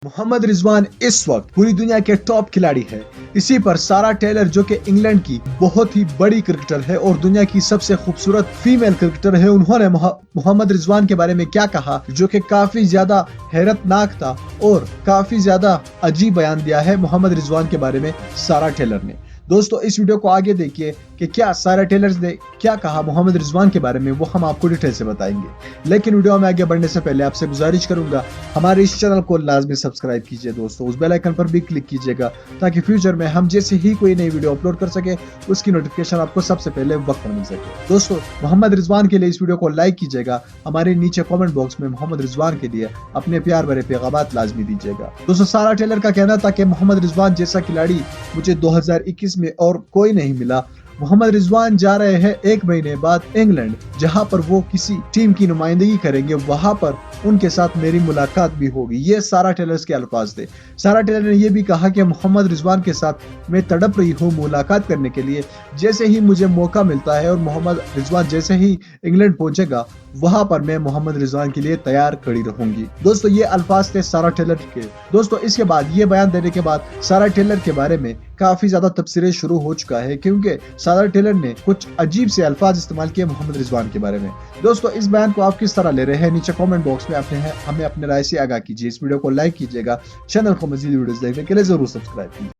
मोहम्मद रिजवान इस वक्त पूरी दुनिया के टॉप खिलाड़ी है। इसी पर सारा टेलर जो कि इंग्लैंड की बहुत ही बड़ी क्रिकेटर है और दुनिया की सबसे खूबसूरत फीमेल क्रिकेटर है, उन्होंने मोहम्मद रिजवान के बारे में क्या कहा जो कि काफी ज्यादा हैरतनाक था और काफी ज्यादा अजीब बयान दिया है मोहम्मद रिजवान के बारे में सारा टेलर ने। दोस्तों इस वीडियो को आगे देखिए कि क्या सारा टेलर ने क्या कहा मोहम्मद रिजवान के बारे में, वो हम आपको डिटेल से बताएंगे। लेकिन वीडियो में आगे बढ़ने से पहले आपसे गुजारिश करूंगा हमारे इस चैनल को लाजमी सब्सक्राइब कीजिए दोस्तों, उस बेल आइकन पर भी क्लिक कीजिएगा ताकि फ्यूचर में हम जैसे ही कोई नई वीडियो अपलोड कर सके उसकी नोटिफिकेशन आपको सबसे पहले वक्त पर मिल सके। दोस्तों मोहम्मद रिजवान के लिए इस वीडियो को लाइक कीजिएगा, हमारे नीचे कमेंट बॉक्स में मोहम्मद रिजवान के लिए अपने प्यार भरे पैगामात लाजमी दीजिएगा। दोस्तों सारा टेलर का कहना था कि मोहम्मद रिजवान जैसा खिलाड़ी मुझे 2021 में और कोई नहीं मिला। मोहम्मद रिजवान जा रहे हैं 1 महीने बाद इंग्लैंड, जहां पर वो किसी टीम की नुमाइंदगी करेंगे, वहां पर उनके साथ मेरी मुलाकात भी होगी। ये सारा टेलर के अल्फाज थे। सारा टेलर ने यह भी कहा कि मोहम्मद रिजवान के साथ मैं तड़प रही हूँ मुलाकात करने के लिए। जैसे ही मुझे मौका मिलता है और मोहम्मद रिजवान जैसे ही इंग्लैंड पहुंचेगा वहां पर मैं मोहम्मद रिजवान के लिए तैयार खड़ी रहूंगी। दोस्तों ये अल्फाज थे सारा टेलर के। दोस्तों इसके बाद ये बयान देने के बाद सारा टेलर के बारे में काफी ज्यादा तबसरे शुरू हो चुका है, क्योंकि सारा टेलर ने कुछ अजीब से अल्फाज इस्तेमाल किए मोहम्मद रिजवान के बारे में। दोस्तों इस बयान को आप किस तरह ले रहे हैं, नीचे कमेंट बॉक्स में हमें अपने राय से आगाह कीजिए। इस वीडियो को लाइक कीजिएगा, चैनल को मजीद वीडियोस देखने के लिए जरूर सब्सक्राइब कीजिए।